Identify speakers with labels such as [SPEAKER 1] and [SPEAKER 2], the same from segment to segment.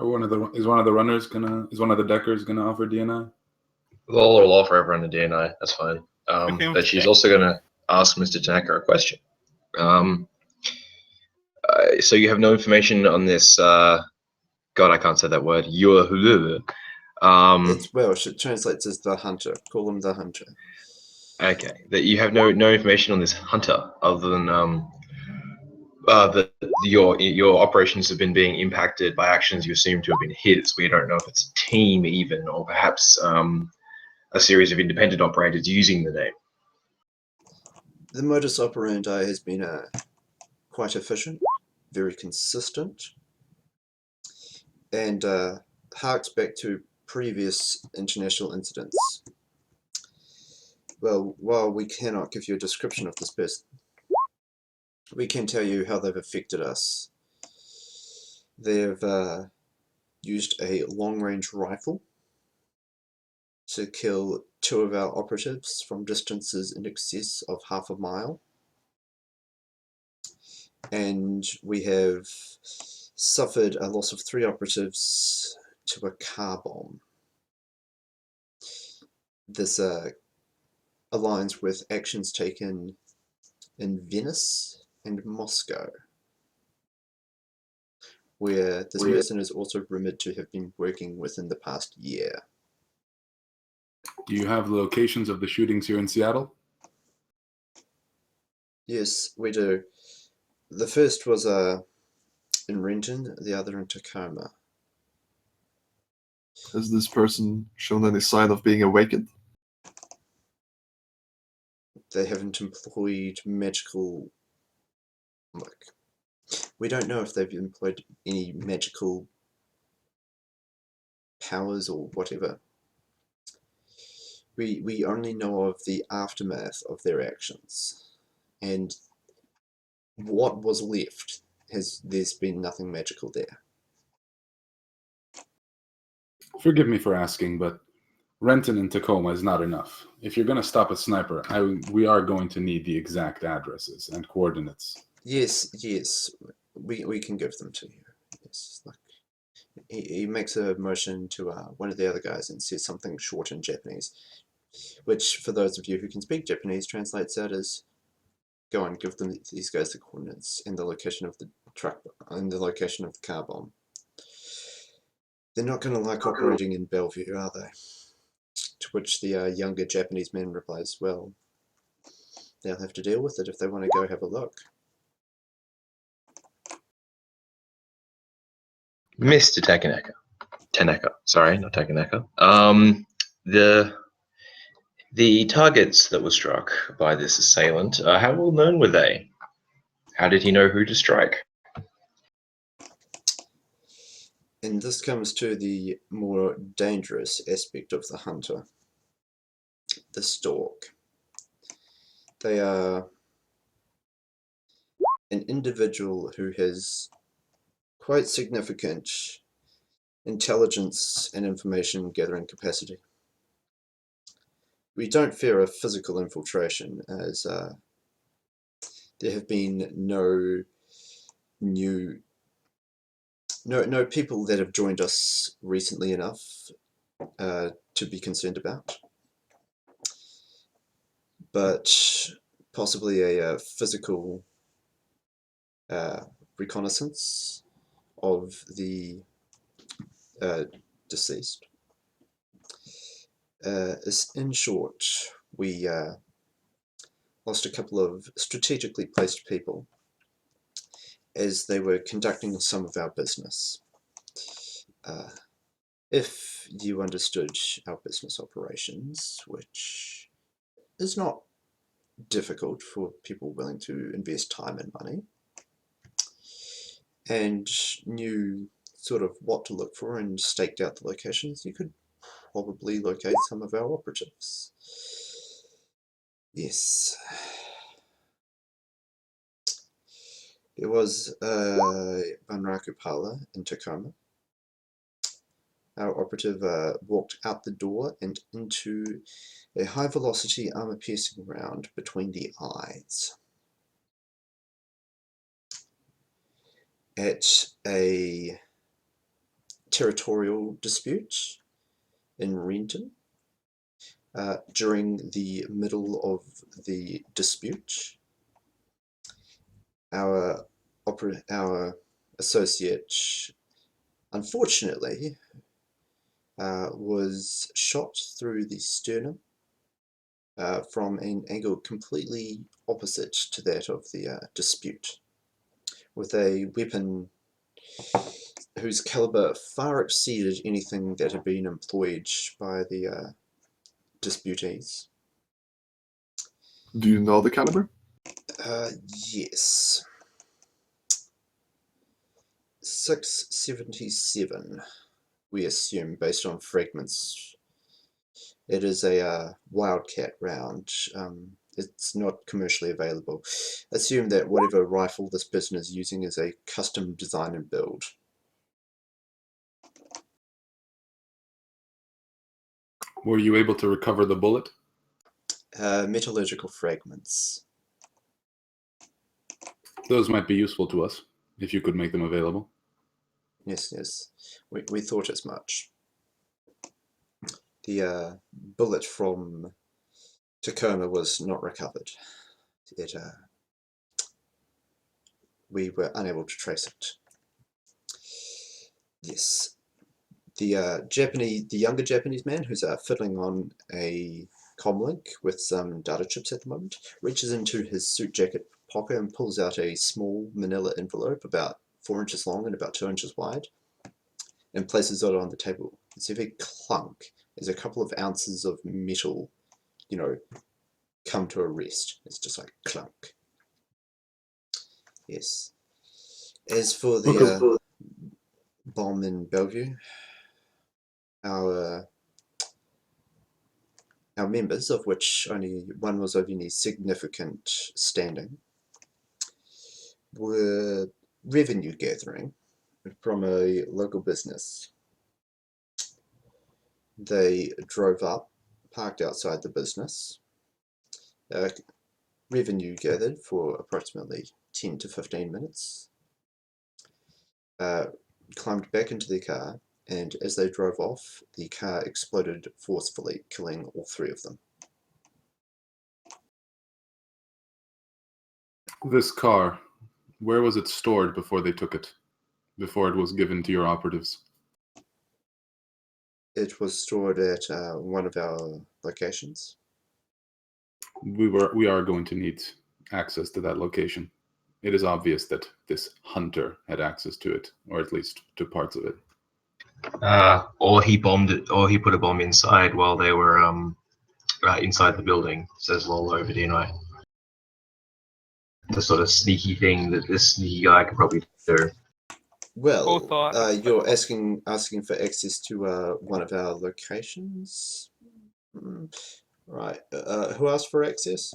[SPEAKER 1] Is one of the runners is one of the deckers gonna offer DNI?
[SPEAKER 2] Well, I'll offer everyone a DNI. That's fine. But she's also gonna ask Mr. Tanaka a question. So you have no information on this. God, I can't say that word.
[SPEAKER 3] It's Welsh. It translates as the hunter. Call him the hunter.
[SPEAKER 2] Okay, that you have no information on this hunter other than that your operations have been being impacted by actions you assume to have been his. We don't know if it's a team even, or perhaps a series of independent operators using the name.
[SPEAKER 3] The modus operandi has been quite efficient, very consistent, and harks back to previous international incidents. Well, while we cannot give you a description of this person, we can tell you how they've affected us. They've used a long-range rifle to kill 2 of our operatives from distances in excess of half a mile. And we have suffered a loss of 3 operatives to a car bomb. This aligns with actions taken in Venice and Moscow, where this person is also rumored to have been working within the past year.
[SPEAKER 1] Do you have locations of the shootings here in Seattle?
[SPEAKER 3] Yes, we do. The first was in Renton, the other in Tacoma.
[SPEAKER 4] Has this person shown any sign of being awakened?
[SPEAKER 3] They haven't employed magical... Look, we don't know if they've employed any magical powers or whatever. We only know of the aftermath of their actions. And what was left, there's been nothing magical there.
[SPEAKER 1] Forgive me for asking, but Renton and Tacoma is not enough. If you're going to stop a sniper, we are going to need the exact addresses and coordinates.
[SPEAKER 3] Yes, we can give them to you. Yes, like he makes a motion to one of the other guys and says something short in Japanese, which for those of you who can speak Japanese translates out as, go on, give them these guys the coordinates and the location of the truck and the location of the car bomb. They're not going to like operating in Bellevue, are they? To which the younger Japanese man replies, well, they'll have to deal with it if they want to go have a look.
[SPEAKER 2] Mr. Tanaka, sorry, not Takanaka. The targets that were struck by this assailant, how well known were they? How did he know who to strike?
[SPEAKER 3] And this comes to the more dangerous aspect of the hunter, the stalk. They are an individual who has quite significant intelligence and information gathering capacity. We don't fear a physical infiltration, as there have been no people that have joined us recently enough to be concerned about, but possibly a physical reconnaissance of the deceased. In short, we lost a couple of strategically placed people as they were conducting some of our business. If you understood our business operations, which is not difficult for people willing to invest time and money, and knew sort of what to look for and staked out the locations, you could probably locate some of our operatives. Yes. There was Banraku Pala in Tacoma. Our operative walked out the door and into a high-velocity armor-piercing round between the eyes. At a territorial dispute in Renton. During the middle of the dispute, our associate, unfortunately, was shot through the sternum from an angle completely opposite to that of the dispute, with a weapon whose caliber far exceeded anything that had been employed by the disputees.
[SPEAKER 4] Do you know the caliber?
[SPEAKER 3] Yes. 677, we assume, based on fragments. It is a wildcat round. It's not commercially available. Assume that whatever rifle this person is using is a custom design and build.
[SPEAKER 1] Were you able to recover the bullet?
[SPEAKER 3] Metallurgical fragments.
[SPEAKER 1] Those might be useful to us, if you could make them available.
[SPEAKER 3] Yes, yes. We thought as much. The bullet from Tacoma was not recovered. We were unable to trace it. Yes. The younger Japanese man who's fiddling on a comlink with some data chips at the moment, reaches into his suit jacket pocket and pulls out a small manila envelope about 4 inches long and about 2 inches wide, and places it on the table. It's a very clunk. There's a couple of ounces of metal, come to a rest. It's just like clunk. Yes. As for the bomb in Bellevue, our members, of which only one was of any significant standing, were revenue gathering from a local business. They drove up, parked outside the business, revenue gathered for approximately 10 to 15 minutes, climbed back into their car, and as they drove off, the car exploded forcefully, killing all 3 of them.
[SPEAKER 1] This car, where was it stored before they took it? Before it was given to your operatives?
[SPEAKER 3] It was stored at one of our locations.
[SPEAKER 1] We are going to need access to that location. It is obvious that this hunter had access to it, or at least to parts of it.
[SPEAKER 2] Or he bombed it, or he put a bomb inside while they were inside the building, says Lol over DNI. The sort of sneaky thing that this sneaky guy could probably do.
[SPEAKER 3] Well, you're asking for access to one of our locations? Right. Who asked for access?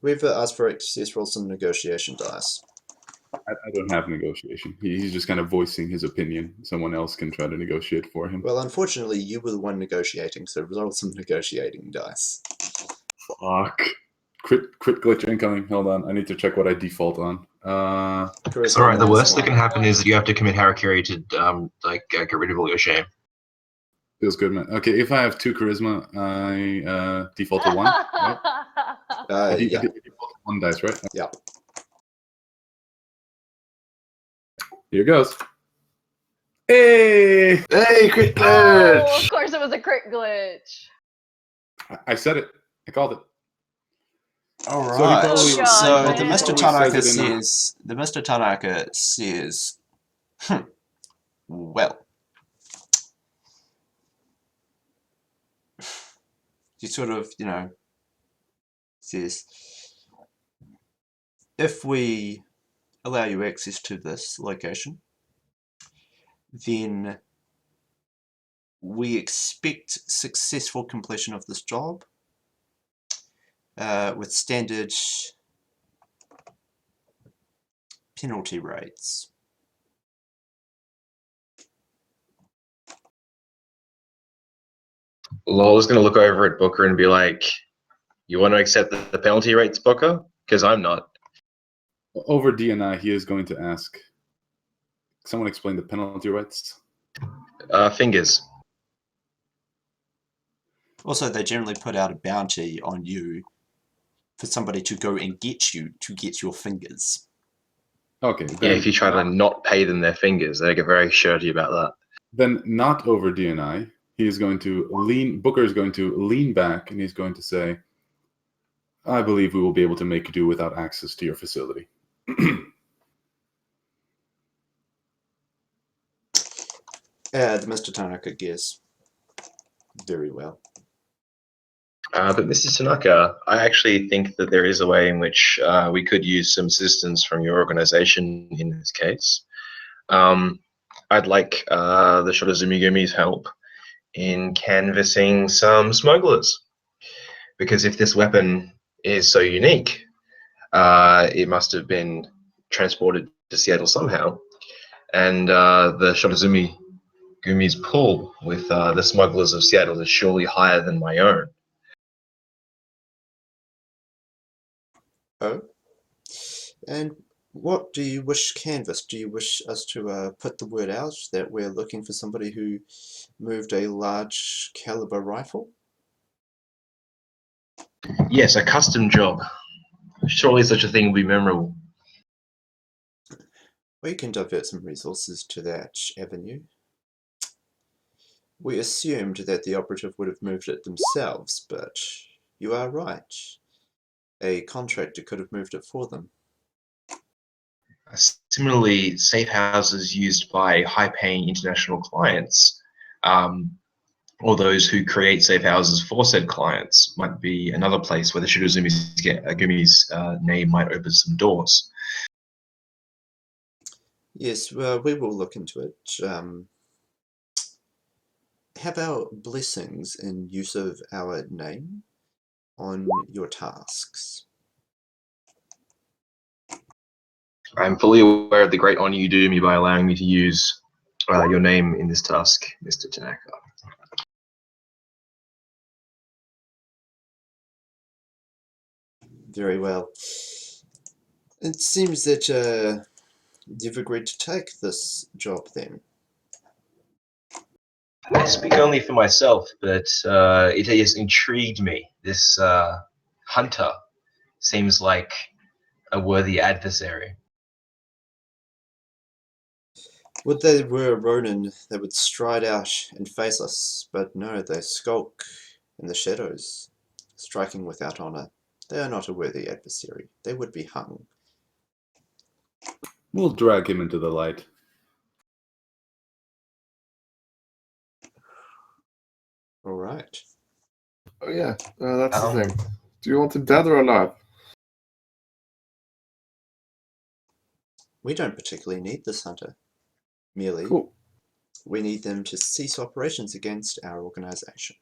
[SPEAKER 3] Whoever asked for access, roll some negotiation dice.
[SPEAKER 1] I don't have negotiation. He's just kind of voicing his opinion. Someone else can try to negotiate for him.
[SPEAKER 3] Well, unfortunately, you were the one negotiating, so roll some negotiating dice.
[SPEAKER 1] Fuck. Crit glitch incoming. Hold on. I need to check what I default on.
[SPEAKER 2] It's alright, the worst that can happen is that you have to commit harakiri to get rid of all your shame.
[SPEAKER 1] Feels good, man. Okay, if I have 2 charisma, I default to 1. Right? I default to 1 dice, right?
[SPEAKER 3] Yeah.
[SPEAKER 1] Here goes. Hey!
[SPEAKER 4] Hey, crit glitch!
[SPEAKER 5] Oh, of course it was a crit glitch.
[SPEAKER 1] I said it. I called it.
[SPEAKER 3] All
[SPEAKER 1] So he
[SPEAKER 3] right.
[SPEAKER 1] probably-
[SPEAKER 3] So
[SPEAKER 5] God,
[SPEAKER 3] the
[SPEAKER 5] man.
[SPEAKER 3] Mr.
[SPEAKER 1] Probably
[SPEAKER 3] Tanaka
[SPEAKER 1] says it in a-
[SPEAKER 3] says, well, he sort of, says, if we allow you access to this location, then we expect successful completion of this job with standard penalty rates.
[SPEAKER 2] Lola's going to look over at Booker and be like, you want to accept the penalty rates, Booker? Because I'm not.
[SPEAKER 1] Over DNI, he is going to ask, Someone explain the penalty rights.
[SPEAKER 2] Fingers.
[SPEAKER 3] Also, they generally put out a bounty on you for somebody to go and get you to get your fingers.
[SPEAKER 1] Okay,
[SPEAKER 2] Yeah,
[SPEAKER 1] then,
[SPEAKER 2] if you try to not pay them their fingers, they get very shirty about that.
[SPEAKER 1] then not over DNI. He's going to lean. Booker is going to lean back, and he's going to say, "I believe we will be able to make do without access to your facility."
[SPEAKER 3] Mr. Tanaka guess. Very well.
[SPEAKER 2] But Mr. Tanaka, I actually think that there is a way in which we could use some assistance from your organization in this case. I'd like the Shotozumigomi's help in canvassing some smugglers. Because if this weapon is so unique, it must have been transported to Seattle somehow. And the Shotozumigomi's pull with the smugglers of Seattle is surely higher than my own.
[SPEAKER 3] Oh? And what do you wish canvassed? Do you wish us to put the word out that we're looking for somebody who moved a large caliber rifle?
[SPEAKER 2] Yes, a custom job. Surely such a thing would be memorable.
[SPEAKER 3] We can divert some resources to that avenue. We assumed that the operative would have moved it themselves, but you are right. A contractor could have moved it for them.
[SPEAKER 2] Similarly, safe houses used by high-paying international clients, or those who create safe houses for said clients, might be another place where the Shotozumigomi's name might open some doors.
[SPEAKER 3] Yes, well, we will look into it. Have our blessings in use of our name on your tasks.
[SPEAKER 2] I'm fully aware of the great honor you do me by allowing me to use your name in this task, Mr. Tanaka.
[SPEAKER 3] Very well. It seems that you've agreed to take this job then.
[SPEAKER 2] I speak only for myself, but it has intrigued me. This hunter seems like a worthy adversary.
[SPEAKER 3] Would they were Ronin, they would stride out and face us, but no, they skulk in the shadows, striking without honor. They are not a worthy adversary. They would be hung.
[SPEAKER 1] We'll drag him into the light.
[SPEAKER 3] All right.
[SPEAKER 4] Oh yeah, that's the
[SPEAKER 2] Um,
[SPEAKER 4] thing. Do you want him dead or alive?
[SPEAKER 3] We don't particularly need this hunter. Merely,
[SPEAKER 4] Cool.
[SPEAKER 3] we need them to cease operations against our organization.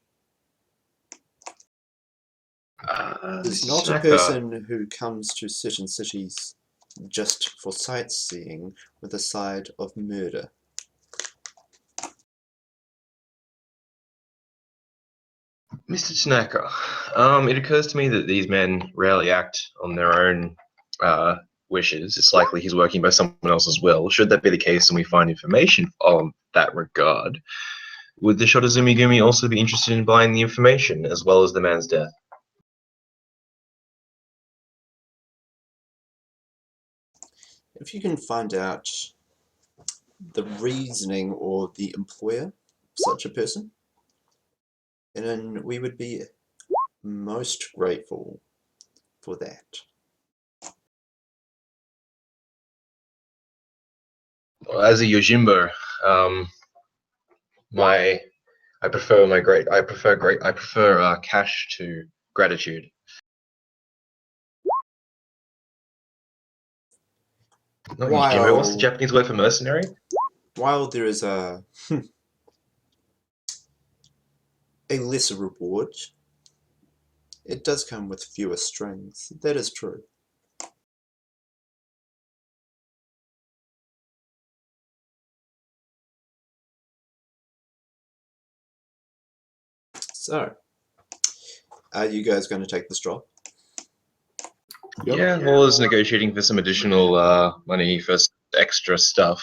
[SPEAKER 3] He's
[SPEAKER 2] Mr.
[SPEAKER 3] not a
[SPEAKER 2] Tanaka,
[SPEAKER 3] person who comes to certain cities just for sightseeing with a side of murder.
[SPEAKER 2] Mr. Tanaka, it occurs to me that these men rarely act on their own wishes. It's likely he's working by someone else's will. Should that be the case and we find information on that regard, would the Shotozumigomi also be interested in buying the information as well as the man's death?
[SPEAKER 3] If you can find out the reasoning or the employer of such a person, and then we would be most grateful for that.
[SPEAKER 2] Well, as a Yojimbo, I prefer cash to gratitude. Not Yojimbo, what's the Japanese word for mercenary?
[SPEAKER 3] While there is a lesser reward, it does come with fewer strings. That is true. So, are you guys going to take this job?
[SPEAKER 1] Yep.
[SPEAKER 2] Yeah, well, I was negotiating for some additional money for extra stuff.